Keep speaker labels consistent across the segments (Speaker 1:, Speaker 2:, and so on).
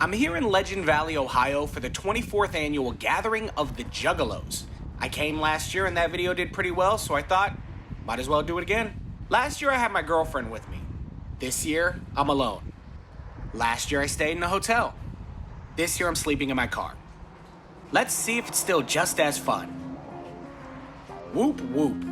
Speaker 1: I'm here in Legend Valley, Ohio for the 24th annual gathering of the Juggalos. I came last year and that video did pretty well, so I thought, might as well do it again. Last year I had my girlfriend with me. This year, I'm alone. Last year I stayed in a hotel. This year I'm sleeping in my car. Let's see if it's still just as fun. Whoop whoop.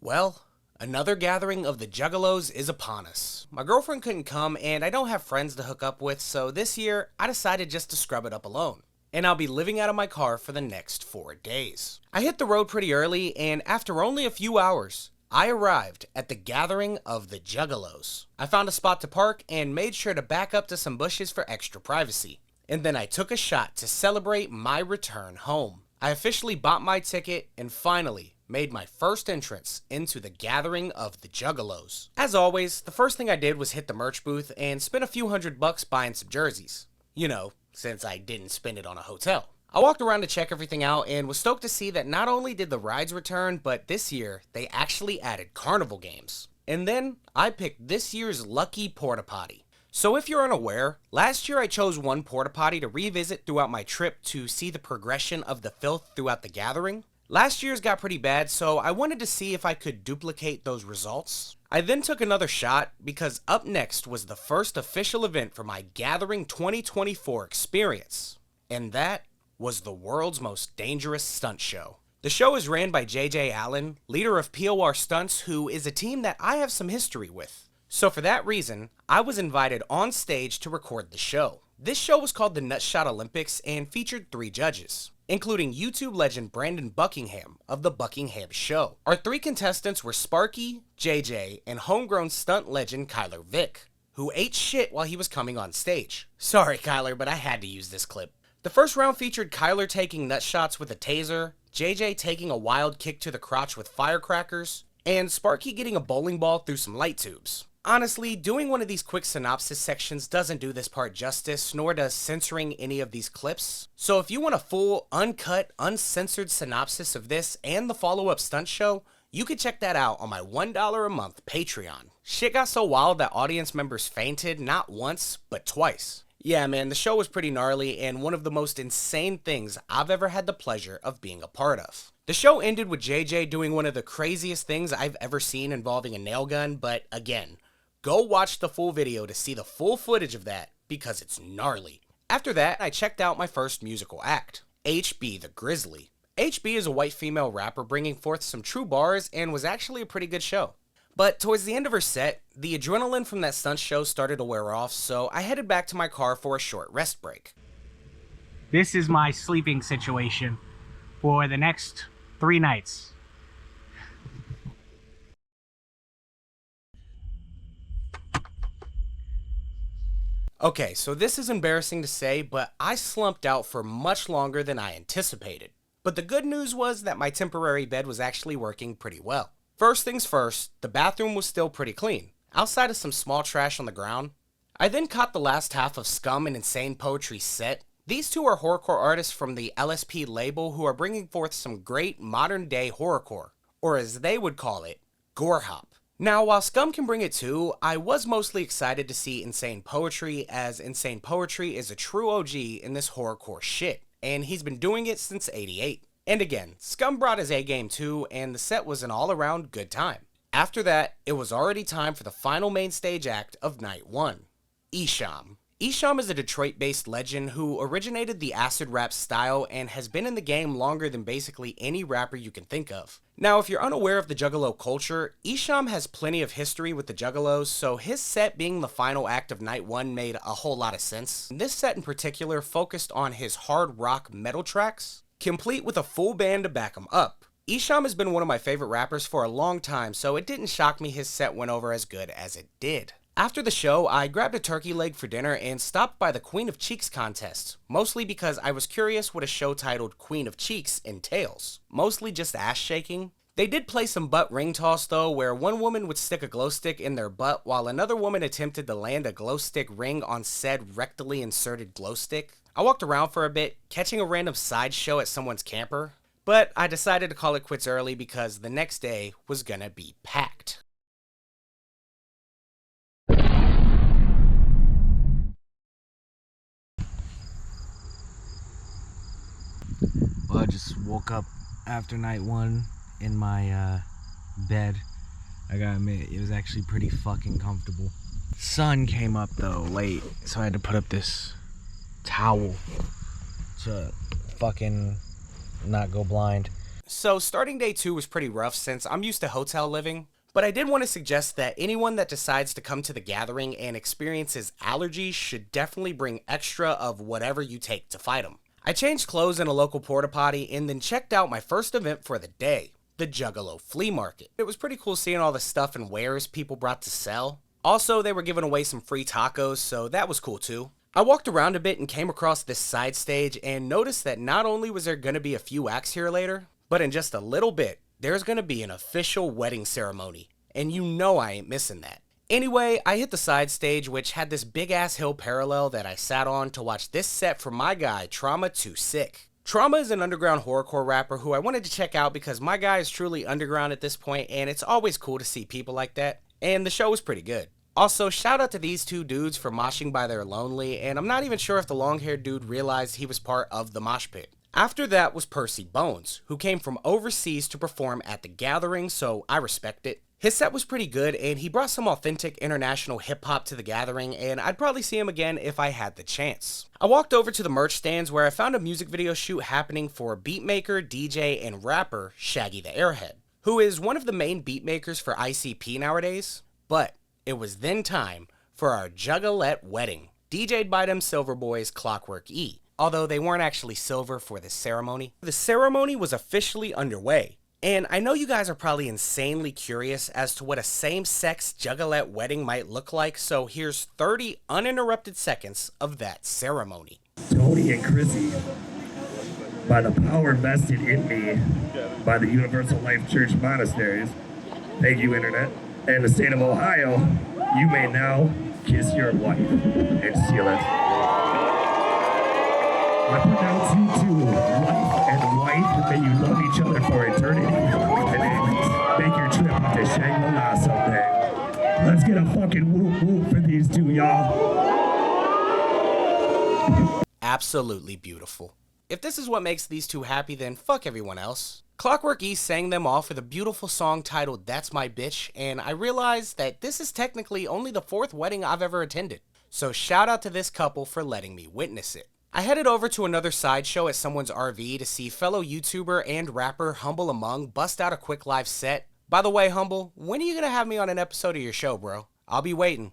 Speaker 1: Well, another gathering of the Juggalos is upon us. My girlfriend couldn't come and I don't have friends to hook up with, so this year I decided just to scrub it up alone. And I'll be living out of my car for the next 4 days. I hit the road pretty early and after only a few hours, I arrived at the gathering of the Juggalos. I found a spot to park and made sure to back up to some bushes for extra privacy. And then I took a shot to celebrate my return home. I officially bought my ticket and finally made my first entrance into the gathering of the Juggalos. As always, the first thing I did was hit the merch booth and spent a few $100 buying some jerseys. You know, since I didn't spend it on a hotel. I walked around to check everything out and was stoked to see that not only did the rides return, but this year they actually added carnival games. And then I picked this year's lucky porta potty. So if you're unaware, last year I chose one porta potty to revisit throughout my trip to see the progression of the filth throughout the gathering. Last year's got pretty bad, so I wanted to see if I could duplicate those results. I then took another shot because up next was the first official event for my Gathering 2024 experience. And that was the world's most dangerous stunt show. The show is ran by JJ Allen, leader of POR Stunts, who is a team that I have some history with. So for that reason, I was invited on stage to record the show. This show was called the Nutshot Olympics and featured 3 judges, including YouTube legend Brandon Buckingham of The Buckingham Show. Our 3 contestants were Sparky, JJ, and homegrown stunt legend Kyler Vick, who ate shit while he was coming on stage. Sorry Kyler, but I had to use this clip. The first round featured Kyler taking nut shots with a taser, JJ taking a wild kick to the crotch with firecrackers, and Sparky getting a bowling ball through some light tubes. Honestly, doing one of these quick synopsis sections doesn't do this part justice, nor does censoring any of these clips. So if you want a full, uncut, uncensored synopsis of this and the follow-up stunt show, you can check that out on my $1 a month Patreon. Shit got so wild that audience members fainted not once, but twice. Yeah man, the show was pretty gnarly and one of the most insane things I've ever had the pleasure of being a part of. The show ended with JJ doing one of the craziest things I've ever seen involving a nail gun, but again, go watch the full video to see the full footage of that because it's gnarly. After that, I checked out my first musical act, HB the Grizzly. HB is a white female rapper bringing forth some true bars and was actually a pretty good show. But towards the end of her set, the adrenaline from that stunt show started to wear off, so I headed back to my car for a short rest break. This is my sleeping situation for the next 3 nights. Okay, so this is embarrassing to say, but I slumped out for much longer than I anticipated. But the good news was that my temporary bed was actually working pretty well. First things first, the bathroom was still pretty clean, outside of some small trash on the ground. I then caught the last half of Scum and Insane Poetry's set. These 2 are horrorcore artists from the LSP label who are bringing forth some great modern day horrorcore, or as they would call it, Gore Hop. Now, while Scum can bring it too, I was mostly excited to see Insane Poetry, as Insane Poetry is a true OG in this horrorcore shit, and he's been doing it since '88. And again, Scum brought his A-game too, and the set was an all-around good time. After that, it was already time for the final main stage act of night 1, Esham. Esham is a Detroit-based legend who originated the acid rap style and has been in the game longer than basically any rapper you can think of. Now, if you're unaware of the Juggalo culture, Esham has plenty of history with the Juggalos, so his set being the final act of night 1 made a whole lot of sense. This set in particular focused on his hard rock metal tracks, complete with a full band to back him up. Esham has been one of my favorite rappers for a long time, so it didn't shock me his set went over as good as it did. After the show, I grabbed a turkey leg for dinner and stopped by the Queen of Cheeks contest, mostly because I was curious what a show titled Queen of Cheeks entails. Mostly just ass shaking. They did play some butt ring toss though, where one woman would stick a glow stick in their butt while another woman attempted to land a glow stick ring on said rectally inserted glow stick. I walked around for a bit, catching a random sideshow at someone's camper, but I decided to call it quits early because the next day was gonna be packed. Well, I just woke up after night one in my bed. I gotta admit, it was actually pretty fucking comfortable. Sun came up though late, so I had to put up this towel to fucking not go blind. So starting day 2 was pretty rough since I'm used to hotel living, but I did want to suggest that anyone that decides to come to the gathering and experiences allergies should definitely bring extra of whatever you take to fight them. I changed clothes in a local porta potty and then checked out my first event for the day, the Juggalo flea market. It was pretty cool seeing all the stuff and wares people brought to sell. Also, they were giving away some free tacos, so that was cool too. I walked around a bit and came across this side stage and noticed that not only was there going to be a few acts here later, but in just a little bit, there's going to be an official wedding ceremony. And you know I ain't missing that. Anyway, I hit the side stage, which had this big ass hill parallel that I sat on to watch this set from my guy, Trauma 2 Sick. Trauma is an underground horrorcore rapper who I wanted to check out because my guy is truly underground at this point, and it's always cool to see people like that. And the show was pretty good. Also, shout out to these two dudes for moshing by their lonely, and I'm not even sure if the long-haired dude realized he was part of the mosh pit. After that was Percy Bones, who came from overseas to perform at the gathering, so I respect it. His set was pretty good, and he brought some authentic international hip-hop to the gathering, and I'd probably see him again if I had the chance. I walked over to the merch stands where I found a music video shoot happening for beatmaker, DJ, and rapper Shaggy the Airhead, who is one of the main beatmakers for ICP nowadays. But it was then time for our Juggalette wedding, DJ'd by them Silver Boys Klokwerk E, although they weren't actually silver for this ceremony. The ceremony was officially underway, and I know you guys are probably insanely curious as to what a same-sex Juggalette wedding might look like, so here's 30 uninterrupted seconds of that ceremony.
Speaker 2: Tony and Grizzly, by the power vested in me by the Universal Life Church Monasteries, thank you Internet, and the state of Ohio, you may now kiss your wife and seal it. I pronounce you two, life and wife, may you love each other for eternity, and then make your trip to Shangri-La someday. Let's get a fucking whoop whoop for these two, y'all.
Speaker 1: Absolutely beautiful. If this is what makes these two happy, then fuck everyone else. Klokwerk E sang them off with a beautiful song titled That's My Bitch, and I realized that this is technically only the 4th wedding I've ever attended. So shout out to this couple for letting me witness it. I headed over to another sideshow at someone's RV to see fellow YouTuber and rapper Humble Among bust out a quick live set. By the way, Humble, when are you gonna have me on an episode of your show, bro? I'll be waiting.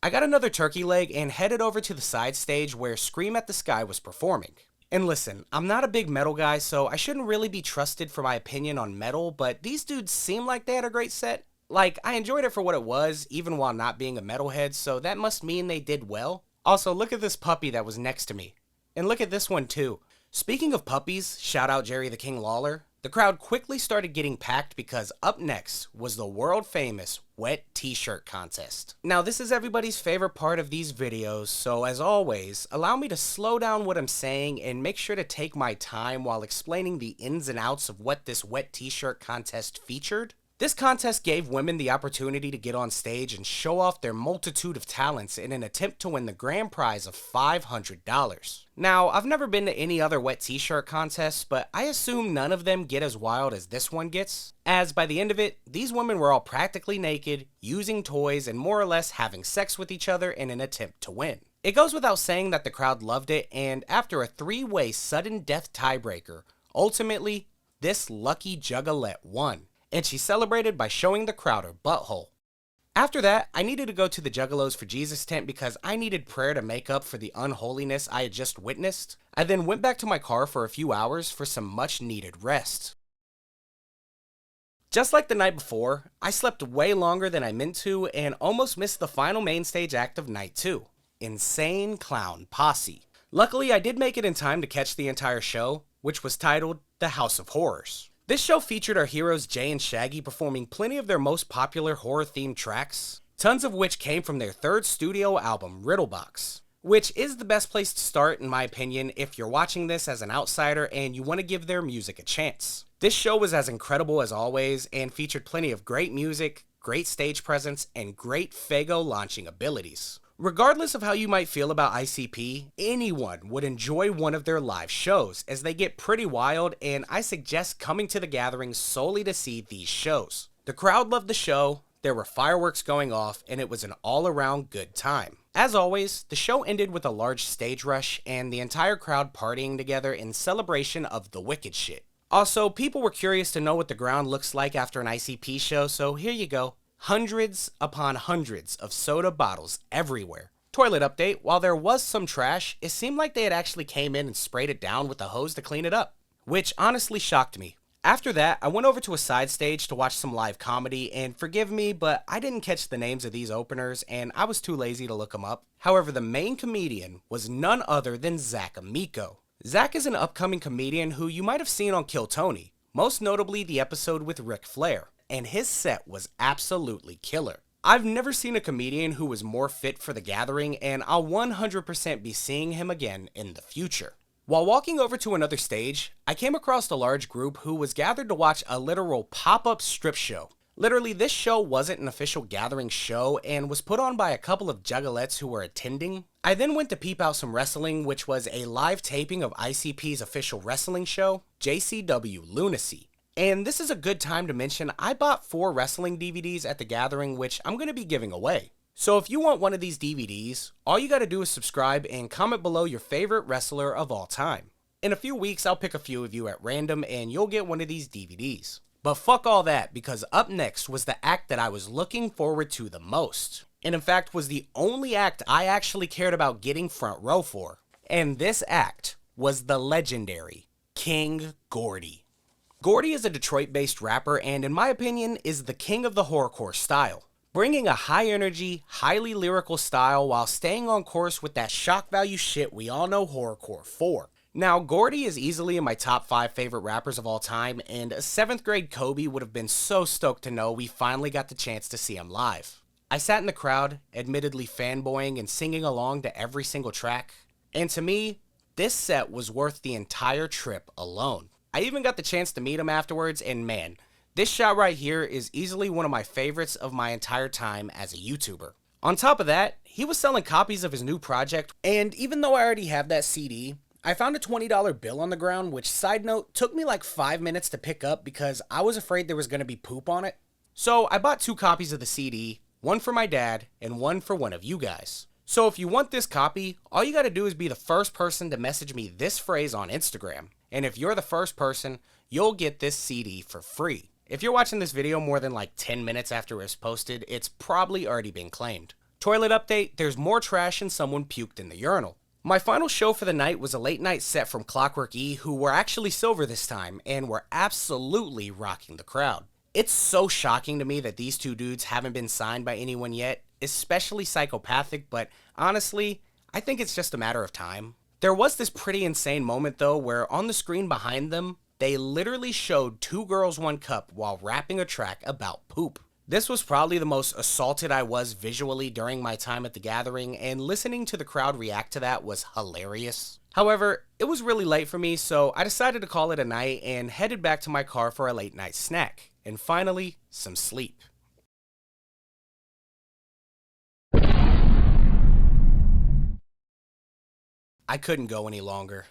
Speaker 1: I got another turkey leg and headed over to the side stage where Scream at the Sky was performing. And listen, I'm not a big metal guy, so I shouldn't really be trusted for my opinion on metal, but these dudes seemed like they had a great set. Like, I enjoyed it for what it was, even while not being a metalhead, so that must mean they did well. Also, look at this puppy that was next to me. And look at this one too. Speaking of puppies, shout out Jerry the King Lawler. The crowd quickly started getting packed because up next was the world famous wet t-shirt contest. Now this is everybody's favorite part of these videos, so as always, allow me to slow down what I'm saying and make sure to take my time while explaining the ins and outs of what this wet t-shirt contest featured. This contest gave women the opportunity to get on stage and show off their multitude of talents in an attempt to win the grand prize of $500. Now, I've never been to any other wet t-shirt contests, but I assume none of them get as wild as this one gets, as by the end of it, these women were all practically naked, using toys, and more or less having sex with each other in an attempt to win. It goes without saying that the crowd loved it, and after a 3-way sudden death tiebreaker, ultimately, this lucky Juggalette won. And she celebrated by showing the crowd her butthole. After that, I needed to go to the Juggalos for Jesus tent because I needed prayer to make up for the unholiness I had just witnessed. I then went back to my car for a few hours for some much needed rest. Just like the night before, I slept way longer than I meant to and almost missed the final main stage act of night 2, Insane Clown Posse. Luckily, I did make it in time to catch the entire show, which was titled The House of Horrors. This show featured our heroes Jay and Shaggy performing plenty of their most popular horror-themed tracks, tons of which came from their third studio album, Riddlebox, which is the best place to start in my opinion if you're watching this as an outsider and you want to give their music a chance. This show was as incredible as always and featured plenty of great music, great stage presence, and great Fago launching abilities. Regardless of how you might feel about ICP, anyone would enjoy one of their live shows as they get pretty wild, and I suggest coming to the gathering solely to see these shows. The crowd loved the show, there were fireworks going off, and it was an all-around good time. As always, the show ended with a large stage rush and the entire crowd partying together in celebration of the wicked shit. Also, people were curious to know what the ground looks like after an ICP show, so here you go. Hundreds upon hundreds of soda bottles everywhere. Toilet update, while there was some trash, it seemed like they had actually came in and sprayed it down with a hose to clean it up, which honestly shocked me. After that, I went over to a side stage to watch some live comedy, and forgive me, but I didn't catch the names of these openers and I was too lazy to look them up. However, the main comedian was none other than Zac Amico. Zac is an upcoming comedian who you might have seen on Kill Tony, most notably the episode with Ric Flair, and his set was absolutely killer. I've never seen a comedian who was more fit for the gathering, and I'll 100% be seeing him again in the future. While walking over to another stage, I came across a large group who was gathered to watch a literal pop-up strip show. Literally, this show wasn't an official gathering show and was put on by a couple of juggalettes who were attending. I then went to peep out some wrestling, which was a live taping of ICP's official wrestling show, JCW Lunacy. And this is a good time to mention I bought 4 wrestling DVDs at the gathering, which I'm going to be giving away. So if you want one of these DVDs, all you gotta do is subscribe and comment below your favorite wrestler of all time. In a few weeks, I'll pick a few of you at random and you'll get one of these DVDs. But fuck all that, because up next was the act that I was looking forward to the most. And in fact was the only act I actually cared about getting front row for. And this act was the legendary King Gordy. Gordy is a Detroit-based rapper and in my opinion is the king of the horrorcore style, bringing a high-energy, highly lyrical style while staying on course with that shock value shit we all know horrorcore for. Now, Gordy is easily in my top 5 favorite rappers of all time, and a 7th grade Kobe would have been so stoked to know we finally got the chance to see him live. I sat in the crowd, admittedly fanboying and singing along to every single track, and to me, this set was worth the entire trip alone. I even got the chance to meet him afterwards, and man, this shot right here is easily one of my favorites of my entire time as a YouTuber. On top of that, he was selling copies of his new project, and even though I already have that CD, I found a $20 bill on the ground, which, side note, took me like 5 minutes to pick up because I was afraid there was going to be poop on it. So I bought 2 copies of the CD, one for my dad and one for one of you guys. So if you want this copy, all you gotta do is be the first person to message me this phrase on Instagram. And if you're the first person, you'll get this CD for free. If you're watching this video more than like 10 minutes after it was posted, it's probably already been claimed. Toilet update, there's more trash and someone puked in the urinal. My final show for the night was a late night set from Klokwerk E, who were actually silver this time and were absolutely rocking the crowd. It's so shocking to me that these 2 dudes haven't been signed by anyone yet, especially Psychopathic, but honestly, I think it's just a matter of time. There was this pretty insane moment though where on the screen behind them, they literally showed 2 girls 1 cup while rapping a track about poop. This was probably the most assaulted I was visually during my time at the gathering, and listening to the crowd react to that was hilarious. However, it was really late for me, so I decided to call it a night and headed back to my car for a late night snack, and finally, some sleep. I couldn't go any longer.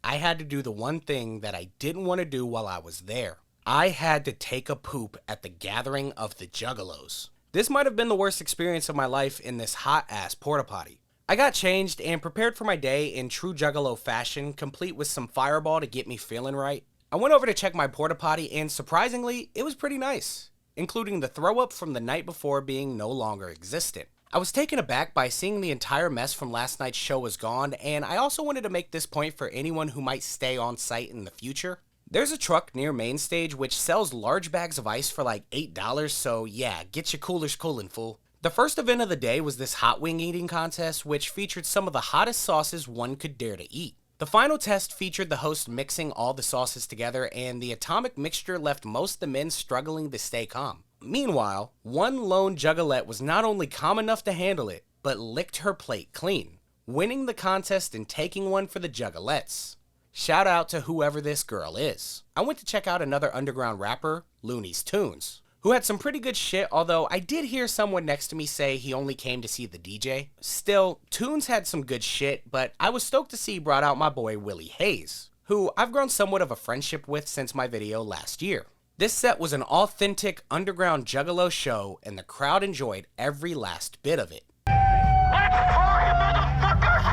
Speaker 1: I had to do the one thing that I didn't want to do while I was there. I had to take a poop at the gathering of the Juggalos. This might have been the worst experience of my life in this hot-ass porta potty. I got changed and prepared for my day in true Juggalo fashion, complete with some Fireball to get me feeling right. I went over to check my porta potty and surprisingly, it was pretty nice, including the throw up from the night before being no longer existent. I was taken aback by seeing the entire mess from last night's show was gone, and I also wanted to make this point for anyone who might stay on site in the future. There's a truck near main stage which sells large bags of ice for like $8, so yeah, get your coolers coolin', fool. The first event of the day was this hot wing eating contest which featured some of the hottest sauces one could dare to eat. The final test featured the host mixing all the sauces together, and the atomic mixture left most of the men struggling to stay calm. Meanwhile, one lone juggalette was not only calm enough to handle it, but licked her plate clean, winning the contest and taking one for the juggalettes. Shout out to whoever this girl is. I went to check out another underground rapper, Looney's Tunes, who had some pretty good shit, although I did hear someone next to me say he only came to see the DJ. Still, Tunes had some good shit, but I was stoked to see he brought out my boy Willie Hayes, who I've grown somewhat of a friendship with since my video last year. This set was an authentic underground juggalo show, and the crowd enjoyed every last bit of it.
Speaker 3: Let's party, motherfuckers!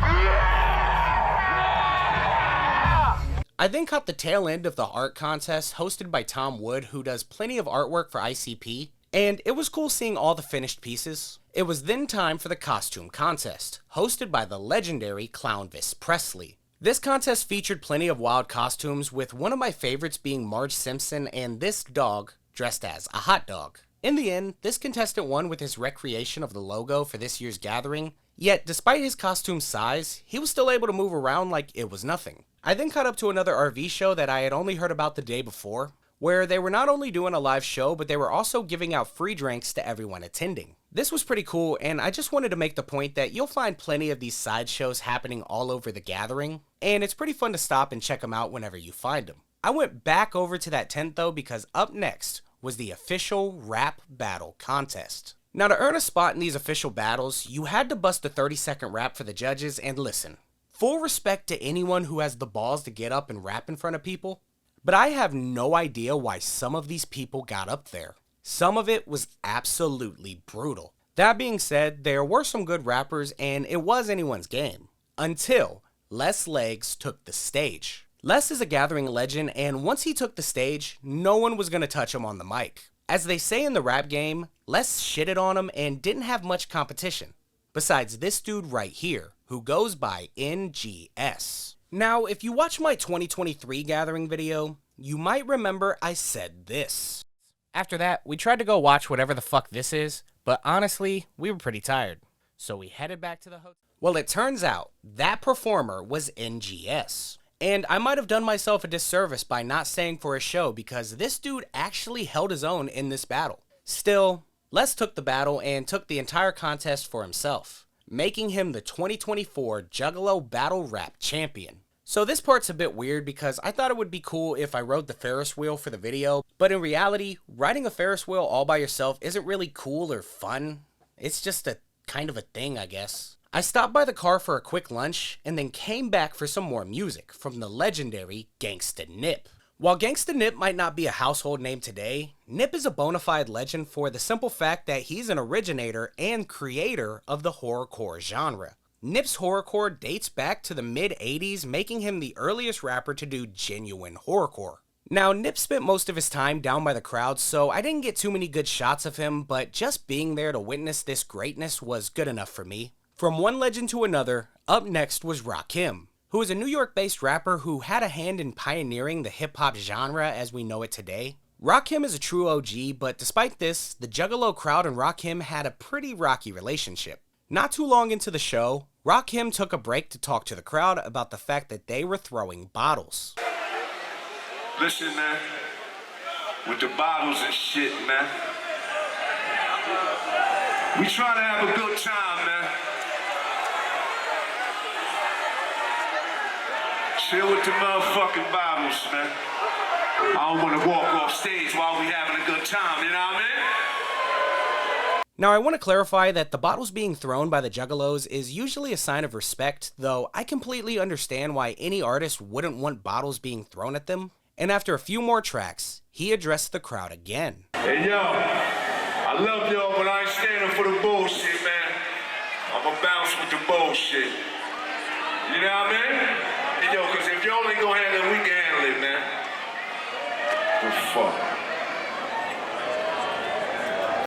Speaker 3: Yeah!
Speaker 1: I then caught the tail end of the art contest hosted by Tom Wood, who does plenty of artwork for ICP, and it was cool seeing all the finished pieces. It was then time for the costume contest, hosted by the legendary Clownvis Presley. This contest featured plenty of wild costumes, with one of my favorites being Marge Simpson and this dog dressed as a hot dog. In the end, this contestant won with his recreation of the logo for this year's gathering, yet despite his costume size, he was still able to move around like it was nothing. I then caught up to another RV show that I had only heard about the day before, where they were not only doing a live show, but they were also giving out free drinks to everyone attending. This was pretty cool, and I just wanted to make the point that you'll find plenty of these side shows happening all over the gathering, and it's pretty fun to stop and check them out whenever you find them. I went back over to that tent though, because up next was the official rap battle contest. Now, to earn a spot in these official battles, you had to bust a 30-second rap for the judges, and listen, full respect to anyone who has the balls to get up and rap in front of people, but I have no idea why some of these people got up there. Some of it was absolutely brutal. That being said, there were some good rappers and it was anyone's game, until Les Legs took the stage. Les is a gathering legend, and once he took the stage, no one was going to touch him on the mic. As they say in the rap game, Les shitted on him and didn't have much competition, besides this dude right here, who goes by NGS. Now, if you watch my 2023 gathering video, you might remember I said this. After that, we tried to go watch whatever the fuck this is, but honestly, we were pretty tired, so we headed back to the hotel. Well, it turns out that performer was NGS. And I might have done myself a disservice by not staying for a show, because this dude actually held his own in this battle. Still, Les took the battle and took the entire contest for himself, making him the 2024 Juggalo Battle Rap Champion. So this part's a bit weird because I thought it would be cool if I rode the Ferris wheel for the video, but in reality, riding a Ferris wheel all by yourself isn't really cool or fun. It's just a kind of a thing, I guess. I stopped by the car for a quick lunch and then came back for some more music from the legendary Gangsta Nip. While Gangsta Nip might not be a household name today, Nip is a bona fide legend for the simple fact that he's an originator and creator of the horrorcore genre. Nip's horrorcore dates back to the mid-80s, making him the earliest rapper to do genuine horrorcore. Now, Nip spent most of his time down by the crowd, so I didn't get too many good shots of him, but just being there to witness this greatness was good enough for me. From one legend to another, up next was Rakim, who is a New York-based rapper who had a hand in pioneering the hip-hop genre as we know it today. Rakim is a true OG, but despite this, the Juggalo crowd and Rakim had a pretty rocky relationship. Not too long into the show, Rakim took a break to talk to the crowd about the fact that they were throwing bottles.
Speaker 4: Listen, man, with the bottles and shit, man, we try to have a good time, man. Chill with the motherfucking bottles, man. I don't want to walk off stage while we having a good time, you know what I mean?
Speaker 1: Now, I want to clarify that the bottles being thrown by the Juggalos is usually a sign of respect, though I completely understand why any artist wouldn't want bottles being thrown at them. And after a few more tracks, he addressed the crowd again.
Speaker 4: Hey, yo, I love y'all, but I ain't standing for the bullshit, man. I'ma bounce with the bullshit. You know what I mean? Hey, yo, because if y'all ain't gonna handle it, we can handle it, man. The fuck?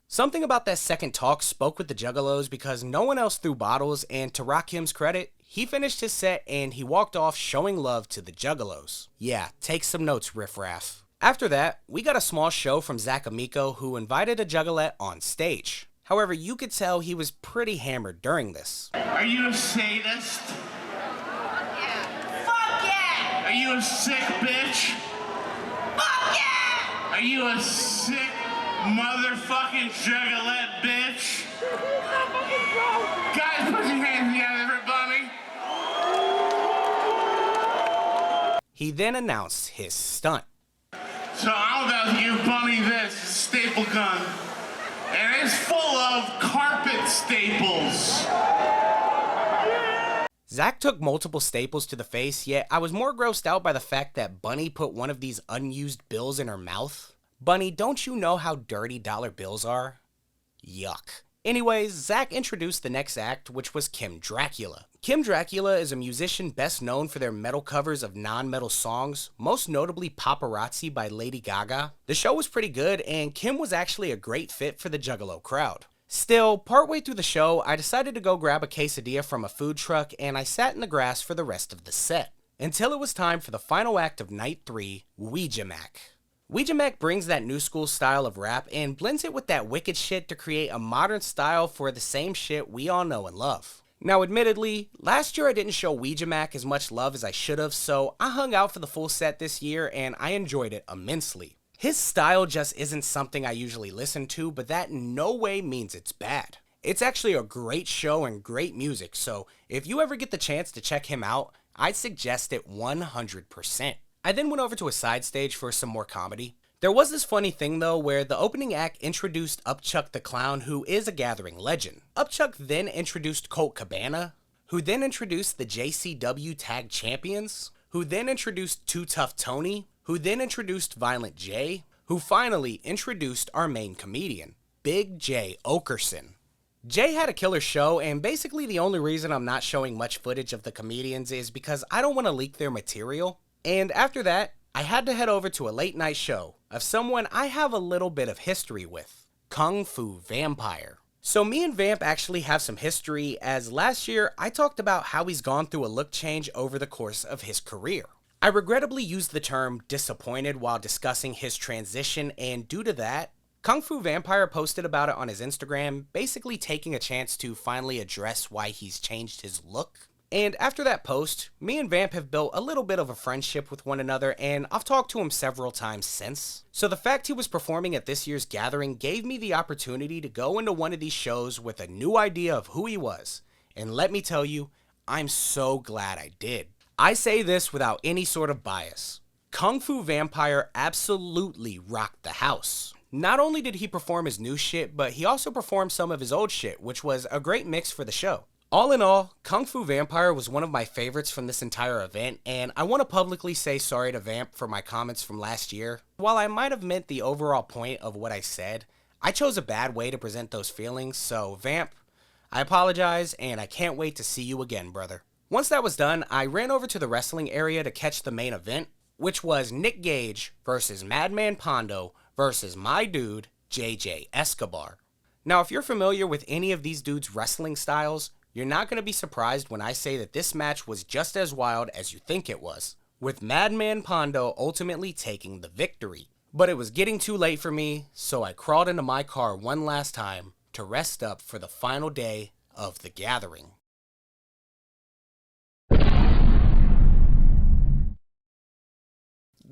Speaker 1: Something about that second talk spoke with the Juggalos because no one else threw bottles, and to Rakim's credit, he finished his set and he walked off showing love to the Juggalos. Yeah, take some notes, riffraff. After that, we got a small show from Zac Amico, who invited a Juggalette on stage. However, you could tell he was pretty hammered during this.
Speaker 5: Are you a sadist? Are you a sick bitch? Fuck yeah! Are you a sick motherfucking juggalette bitch? Guys, put your hands together, everybody.
Speaker 1: He then announced his stunt.
Speaker 5: So I'm about to give Bunny this staple gun. And it's full of carpet staples.
Speaker 1: Zac took multiple staples to the face, yet I was more grossed out by the fact that Bunny put one of these unused bills in her mouth. Bunny, don't you know how dirty dollar bills are? Yuck. Anyways, Zac introduced the next act, which was Kim Dracula. Kim Dracula is a musician best known for their metal covers of non-metal songs, most notably Paparazzi by Lady Gaga. The show was pretty good, and Kim was actually a great fit for the Juggalo crowd. Still, partway through the show, I decided to go grab a quesadilla from a food truck, and I sat in the grass for the rest of the set. Until it was time for the final act of night 3, Ouija Macc. Ouija Macc brings that new school style of rap and blends it with that wicked shit to create a modern style for the same shit we all know and love. Now admittedly, last year I didn't show Ouija Macc as much love as I should have, so I hung out for the full set this year and I enjoyed it immensely. His style just isn't something I usually listen to, but that in no way means it's bad. It's actually a great show and great music, so if you ever get the chance to check him out, I'd suggest it 100%. I then went over to a side stage for some more comedy. There was this funny thing though where the opening act introduced Upchuck the Clown, who is a Gathering legend. Upchuck then introduced Colt Cabana, who then introduced the JCW Tag Champions, who then introduced Too Tough Tony, who then introduced Violent J, who finally introduced our main comedian, Big J Okerson. Jay had a killer show, and basically the only reason I'm not showing much footage of the comedians is because I don't want to leak their material. And after that, I had to head over to a late night show of someone I have a little bit of history with, Kung Fu Vampire. So me and Vamp actually have some history, as last year I talked about how he's gone through a look change over the course of his career. I regrettably used the term disappointed while discussing his transition, and due to that, Kung Fu Vampire posted about it on his Instagram, basically taking a chance to finally address why he's changed his look. And after that post, me and Vamp have built a little bit of a friendship with one another, and I've talked to him several times since. So the fact he was performing at this year's gathering gave me the opportunity to go into one of these shows with a new idea of who he was. And let me tell you, I'm so glad I did. I say this without any sort of bias. Kung Fu Vampire absolutely rocked the house. Not only did he perform his new shit, but he also performed some of his old shit, which was a great mix for the show. All in all, Kung Fu Vampire was one of my favorites from this entire event, and I want to publicly say sorry to Vamp for my comments from last year. While I might have meant the overall point of what I said, I chose a bad way to present those feelings, so Vamp, I apologize, and I can't wait to see you again, brother. Once that was done, I ran over to the wrestling area to catch the main event, which was Nick Gage versus Madman Pondo versus my dude, JJ Escobar. Now, if you're familiar with any of these dudes' wrestling styles, you're not going to be surprised when I say that this match was just as wild as you think it was, with Madman Pondo ultimately taking the victory. But it was getting too late for me, so I crawled into my car one last time to rest up for the final day of the gathering.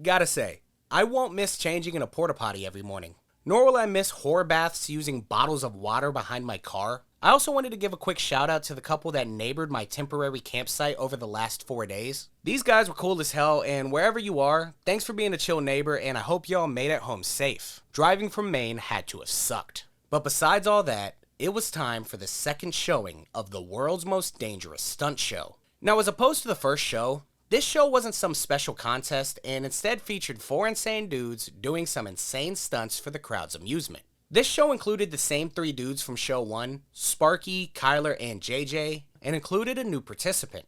Speaker 1: Gotta say, I won't miss changing in a porta potty every morning, nor will I miss horror baths using bottles of water behind my car. I also wanted to give a quick shout out to the couple that neighbored my temporary campsite over the last 4 days. These guys were cool as hell, and wherever you are, thanks for being a chill neighbor, and I hope y'all made it home safe. Driving from Maine had to have sucked. But besides all that, it was time for the second showing of the world's most dangerous stunt show. Now, as opposed to the first show, this show wasn't some special contest and instead featured 4 insane dudes doing some insane stunts for the crowd's amusement. This show included the same 3 dudes from show 1, Sparky, Kyler, and JJ, and included a new participant,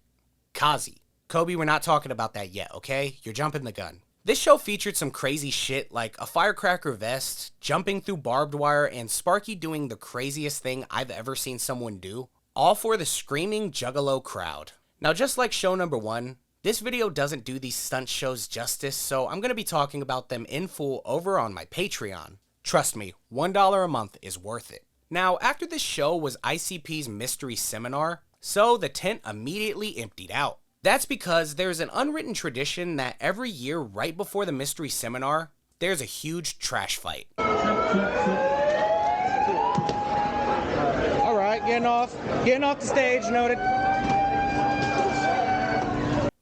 Speaker 1: Kazi. Kobe, we're not talking about that yet, okay? You're jumping the gun. This show featured some crazy shit like a firecracker vest, jumping through barbed wire, and Sparky doing the craziest thing I've ever seen someone do, all for the screaming Juggalo crowd. Now, just like show number 1, this video doesn't do these stunt shows justice, so I'm going to be talking about them in full over on my Patreon. Trust me, $1 a month is worth it. Now, after this show was ICP's mystery seminar, so the tent immediately emptied out. That's because there's an unwritten tradition that every year right before the mystery seminar, there's a huge trash fight.
Speaker 6: Alright, getting off the stage, noted.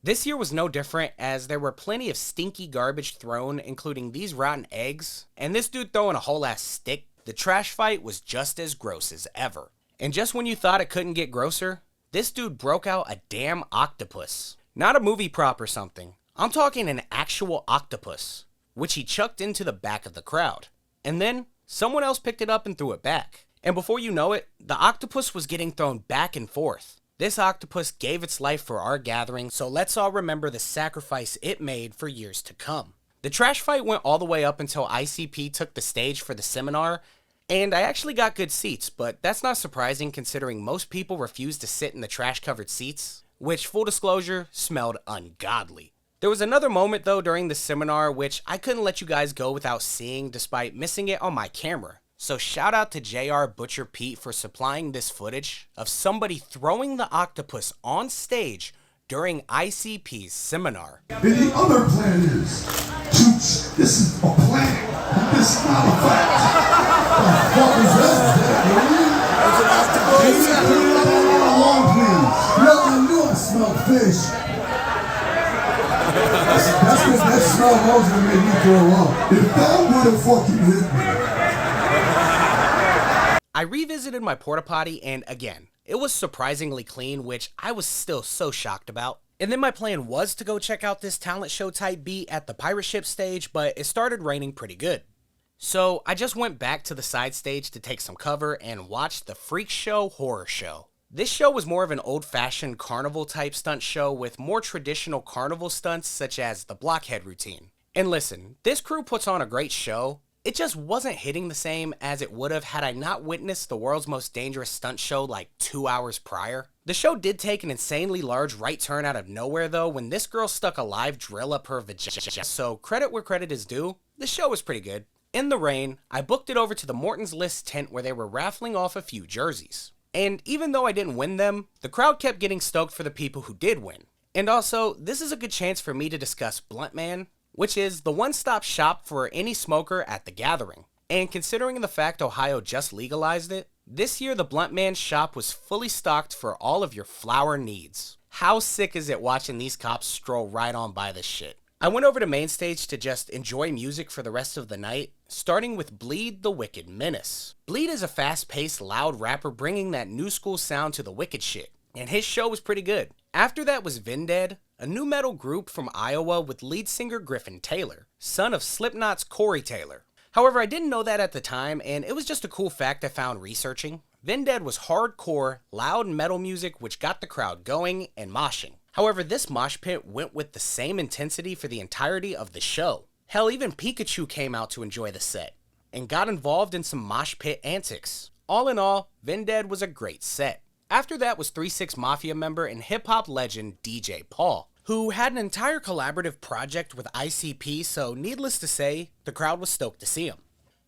Speaker 1: This year was no different, as there were plenty of stinky garbage thrown, including these rotten eggs, and this dude throwing a whole ass stick. The trash fight was just as gross as ever. And just when you thought it couldn't get grosser, this dude broke out a damn octopus. Not a movie prop or something. I'm talking an actual octopus, which he chucked into the back of the crowd. And then, someone else picked it up and threw it back. And before you know it, the octopus was getting thrown back and forth. This octopus gave its life for our gathering, so let's all remember the sacrifice it made for years to come. The trash fight went all the way up until ICP took the stage for the seminar, and I actually got good seats, but that's not surprising considering most people refused to sit in the trash-covered seats, which, full disclosure, smelled ungodly. There was another moment though during the seminar which I couldn't let you guys go without seeing despite missing it on my camera. So shout out to JR Butcher Pete for supplying this footage of somebody throwing the octopus on stage during ICP's seminar.
Speaker 7: And the other plan is, Toots, this is a plan. This is not a fact. The fuck is that? It's an octopus. Put it up on our lawn, please. No, I knew I smelled fish. That smell was gonna make me throw up. If that would have fucking hit me.
Speaker 1: I revisited my porta potty and again, it was surprisingly clean, which I was still so shocked about. And then my plan was to go check out this talent show type beat at the pirate ship stage, but it started raining pretty good. So I just went back to the side stage to take some cover and watched the Freak Show Horror Show. This show was more of an old-fashioned carnival type stunt show with more traditional carnival stunts such as the blockhead routine. And listen, this crew puts on a great show. It just wasn't hitting the same as it would have had I not witnessed the world's most dangerous stunt show like 2 hours prior. The show did take an insanely large right turn out of nowhere though when this girl stuck a live drill up her vagina, so credit where credit is due, the show was pretty good. In the rain, I booked it over to the Morton's List tent where they were raffling off a few jerseys. And even though I didn't win them, the crowd kept getting stoked for the people who did win. And also, this is a good chance for me to discuss Blunt Man, which is the one-stop shop for any smoker at the gathering. And considering the fact Ohio just legalized it, this year the Blunt Man shop was fully stocked for all of your flower needs. How sick is it watching these cops stroll right on by this shit? I went over to main stage to just enjoy music for the rest of the night, starting with Bleed the Wicked Menace. Bleed is a fast-paced, loud rapper bringing that new school sound to the wicked shit, and his show was pretty good. After that was Vindead, a new metal group from Iowa with lead singer Griffin Taylor, son of Slipknot's Corey Taylor. However, I didn't know that at the time, and it was just a cool fact I found researching. Vindead was hardcore, loud metal music which got the crowd going and moshing. However, this mosh pit went with the same intensity for the entirety of the show. Hell, even Pikachu came out to enjoy the set, and got involved in some mosh pit antics. All in all, Vindead was a great set. After that was 3 6 Mafia member and hip-hop legend DJ Paul, who had an entire collaborative project with ICP, so needless to say, the crowd was stoked to see him.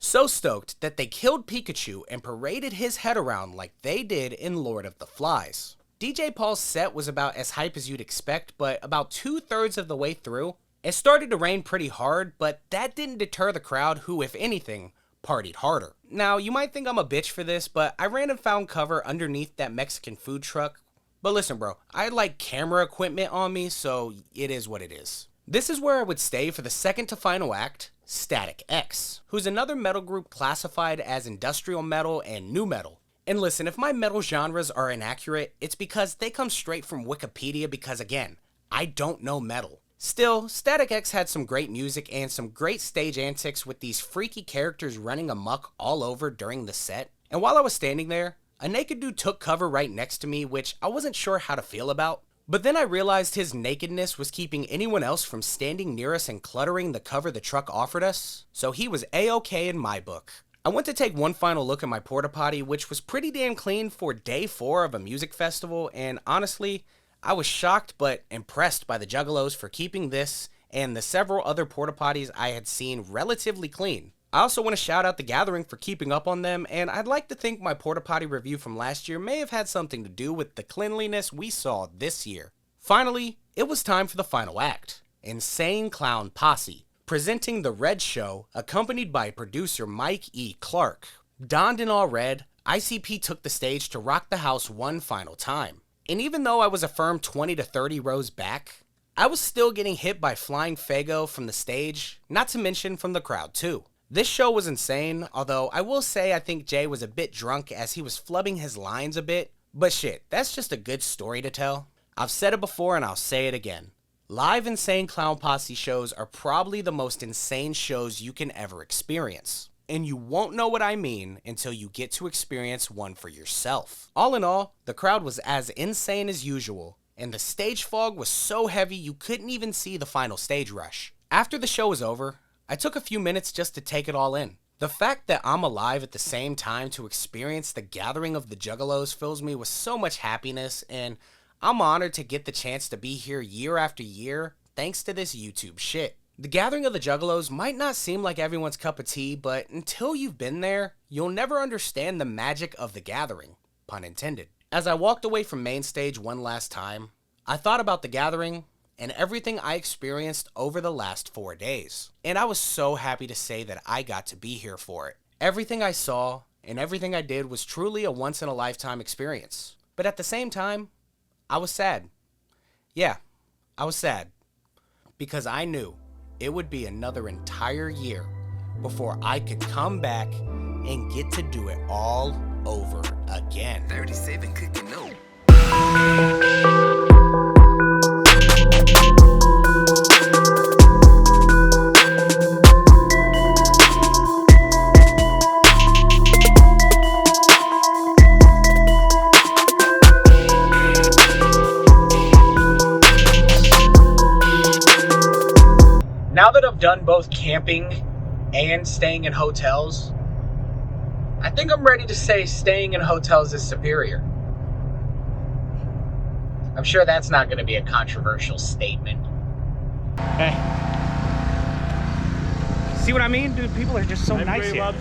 Speaker 1: So stoked that they killed Pikachu and paraded his head around like they did in Lord of the Flies. DJ Paul's set was about as hype as you'd expect, but about 2/3 of the way through, it started to rain pretty hard, but that didn't deter the crowd who, if anything, partied harder. Now, you might think I'm a bitch for this, but I ran and found cover underneath that Mexican food truck. But listen bro, I had like camera equipment on me, so it is what it is. This is where I would stay for the second to final act, Static X, who's another metal group classified as industrial metal and nu metal. And listen, if my metal genres are inaccurate, it's because they come straight from Wikipedia because again, I don't know metal. Still, Static X had some great music and some great stage antics with these freaky characters running amok all over during the set. And while I was standing there, a naked dude took cover right next to me, which I wasn't sure how to feel about. But then I realized his nakedness was keeping anyone else from standing near us and cluttering the cover the truck offered us, so he was A-okay in my book. I went to take one final look at my porta potty, which was pretty damn clean for day 4 of a music festival, and honestly, I was shocked but impressed by the Juggalos for keeping this and the several other porta potties I had seen relatively clean. I also want to shout out the Gathering for keeping up on them, and I'd like to think my porta potty review from last year may have had something to do with the cleanliness we saw this year. Finally, it was time for the final act. Insane Clown Posse, presenting The Red Show, accompanied by producer Mike E. Clark. Donned in all red, ICP took the stage to rock the house one final time. And even though I was a firm 20 to 30 rows back, I was still getting hit by flying Fago from the stage, not to mention from the crowd too. This show was insane, although I will say I think Jay was a bit drunk as he was flubbing his lines a bit, but shit, that's just a good story to tell. I've said it before and I'll say it again. Live Insane Clown Posse shows are probably the most insane shows you can ever experience. And you won't know what I mean until you get to experience one for yourself. All in all, the crowd was as insane as usual, and the stage fog was so heavy you couldn't even see the final stage rush. After the show was over, I took a few minutes just to take it all in. The fact that I'm alive at the same time to experience the gathering of the Juggalos fills me with so much happiness, and I'm honored to get the chance to be here year after year thanks to this YouTube shit. The gathering of the Juggalos might not seem like everyone's cup of tea, but until you've been there, you'll never understand the magic of the gathering, pun intended. As I walked away from main stage one last time, I thought about the gathering and everything I experienced over the last 4 days. And I was so happy to say that I got to be here for it. Everything I saw and everything I did was truly a once-in-a-lifetime experience. But at the same time, I was sad. Yeah, I was sad. Because I knew it would be another entire year before I could come back and get to do it all over again.
Speaker 8: 37 cooking no.
Speaker 1: Now that I've done both camping and staying in hotels, I think I'm ready to say staying in hotels is superior. I'm sure that's not going to be a controversial statement. Hey. See what I mean? Dude, people are just so nice here.